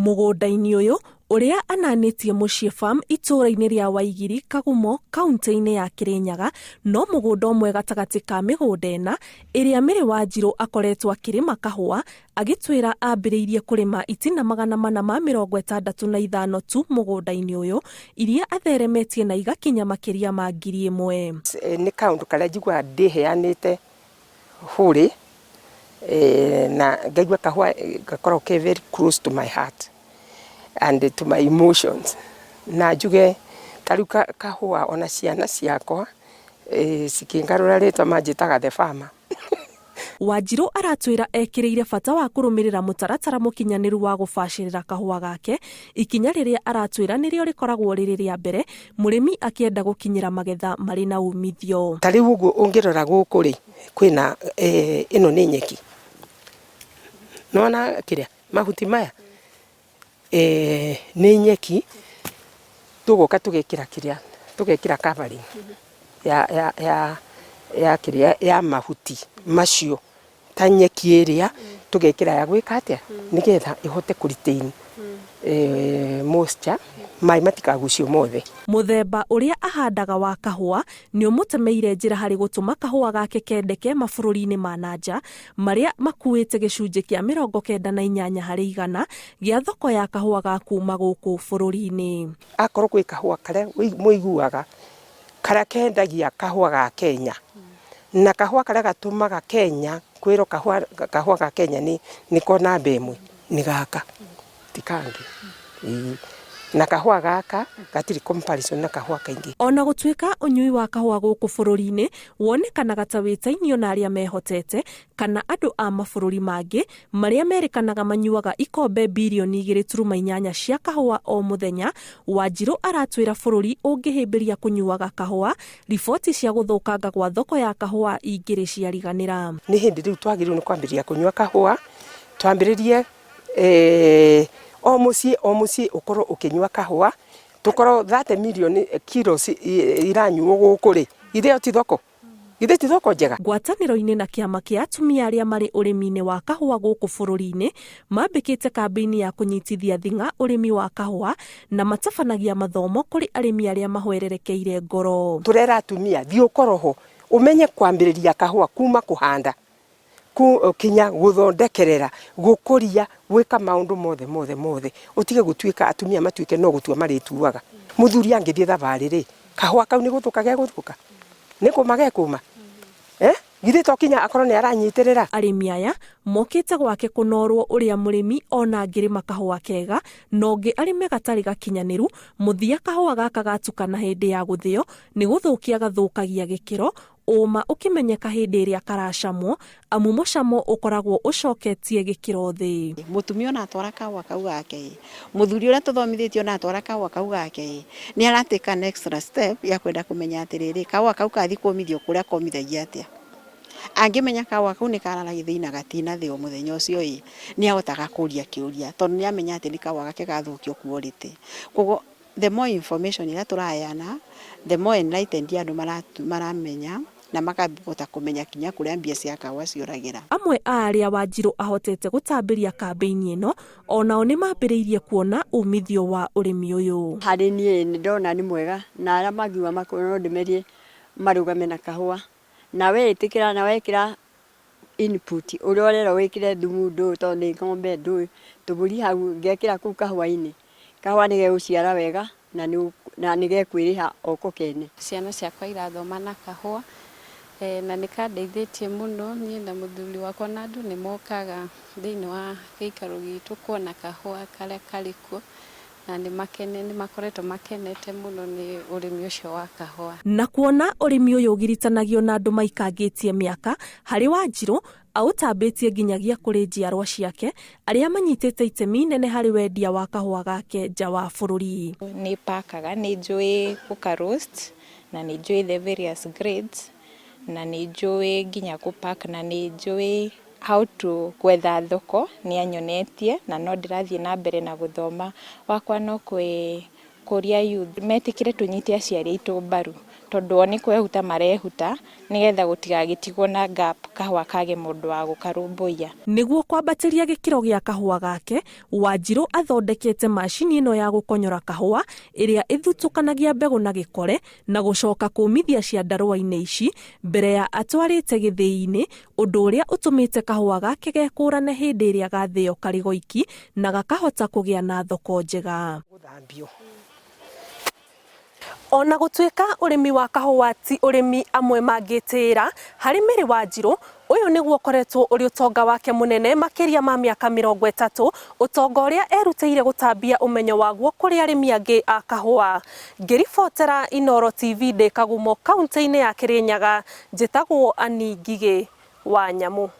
Mugunda-ini uyu uria ananitie mucii farm itura-ini ria Waigiri Kagumo kaunti-ini ya Kirinyaga no mugunda umwe gatagati ka migunda ena iria Miri Wanjiru akoretwo akirima kahua agitwira ambiriirie kurima itina 465 tu mugunda-ini uyu iria atheremetie na igakinya makiria ma 1,000 ni kaundu karia njigua ndiheanite huri na ngaigua kahua gakorwo ke very close to my heart and to my emotions na njuge tariu kahua ona ciana ciakwa cikingarura ritwa manjitaga the farmer. Wanjiru aratwira ekiriire bata wa kurumirira mutaratara mukinyaniru wa gubashirira kahua gake ikinya riria aratwira nirio rikoragwo riri ria mbere murimi akienda gukinyira magetha mari na umithio. Tariu uguo ungirora guku ri kwina ino ni nyeki nona kiria mahuti maya ni nyeki tugoka tugekira kiria tugekira covering ya kiria ya mahuti macio ta nyeki iria tugekira ya gwika atia nigetha ihote kuritain moisture mai matikagucio mothe. Muthemba uria ahandaga wa kahua ni umutemeire njira hari gutuma kahua gake kendeke mabururi-ini ma nanja maria makuite gicunji kia 98 hari 100 gia thoko ya kahua ga kuma guku bururi-ini. Akorwo kwi kahua kare muiguaga kara kendagia kahua ga Kenya na kahua kare gatumaga Kenya kwiro kahua ga Kenya ni kona bemwe ni gaka tikangi na kahua gaka gatiri comparison na kahua kaingi. Ona gutwika unyui wa kahua guku bururi-ini wonekanaga ta witainio na aria mehotete kana andu a mabururi mangi maria merikanaga manyuaga ikombe bilioni 2.8 cia kahua o muthenya. Wanjiru aratwira bururi ungihimbiria kunyuaga kahua riboti cia guthukanga gwa thoko ya kahua ingiri ciariganira. Ni hindi riu twagirirwo ni kwambiria kunyua kahua twambiririe o muci ukorwo ukinyua kahua tukorwo 30 million kilos iranyuo guku ri itheo ti thoko njega. Ngwataniro-ini na kiama kia atumia aria mari urimi-ini wa kahua guku bururi-ini mambikite kambi-ini ya kunyitithia thinga urimi wa kahua na matabanagia mathomo kuri arimi aria mahwererekeire ngoro. Turera atumia thi ukoroho umenye kwambiriria kahua kuma kuhanda kinya guthondekerera gukuria gwika maundu mothe utige gutwika atumia matwike no gutua marituaga muthuri angithie thabari ri kahua kau ni guthuka ge guthuka ni kumage kuma githie to kinya akorwo ni aranyitirira. Arimi aya mokite gwake kunorwo uria murimi ona ngirima kahua kega nongi arime gatari gakinyaniru muthia kahua gaka gatukana hindi ya guthio ni guthukia gathukagia gikiro uma ukimenyeka hindi iria karacamwo amu mucamo ukoragwo ucoketie gikiro thi. Mutumia ona atwara kahua kau gake muthuri uria tuthomithitio na atwara kahua kau gake ni arateka next step ya kwenda kumenya atiriri kahua kau kathi kumithio kuria komithagia atia angimenya kahua kau ni kararagia thina gatina thi o muthenya ucio ni ahotaga kuria kiuria tondu ni amenya ati ni kahua gake gathukio quality. Koguo the more information ira turayana the more enlightened andu maramenya na makabota kumenya kinya kuria mbia cia kahua ciuragira. Amwe aria Wanjiru ahotete gutambiria kambi-ini ino onao ni mambiriirie kuona umithio wa urimi uyu. Hari nie ni ndona ni mwega na aria magiwa makono ndimerie marugame na kahua na we itikira na wekira input uria urera wekire thumu ndu to ni ngombe ndu tuburi hau ngekira ku kahua-ini kahua ni geguciara wega na ni gekwiriha oko kene. Ciana ciakwa irathoma na kahua na nikandeithitie muno nie na muthuri wakwa na andu ni mokaga thiini wa giikaro gitu kuona kahua karia karikuo na ni makoretwo makenete muno ni urimi ucio wa kahua na kuona urimi uyu ugiritanagio na andu maikangitie miaka hari Wanjiru autambitie nginyagia kuri njiarwa ciake aria manyitite itemi nene hari wendia wa kahua gake nja wa bururi. Ni pakaga ni njui kuka roast na ni njui the various grades na ni njui nginya kupack na ni njui how to gwetha thoko ni anyonetie na no ndirathie na mbere na guthoma wakwa no kuria youth metikire tunyite aciari itu mbaru tondu oni kwehuta marehuta nigetha gutigagitigwo na gap kahua kage mundu wa gukarumbuia. Niguo kwambatiria gikiro gia kahua gake, Wanjiru athondekete mashini ino ya gukonyora kahua iria ithutukanagia mbegu na gikore na gucoka kumithia ciandarua-ini ici mbere ya atwarite githii-ini, undu uria utumite kahua gake gekurane hindi iria gathio karigoiki na gakahota kugia na thoko njega. Ona gutwika urimi wa kahua ti urimi amwe mangitira hari miri Wanjiru, uyu niguo ukoretwo uri utonga wake munene makiria ma miaka 30, utonga uria erutire gutambia umenyo waguo kuri arimi angi a kahua. Ngiribotera Inooro TV ndi Kagumo kaunti-ini ya Kirinyaga, njitagwo Aingi wa Nyamu.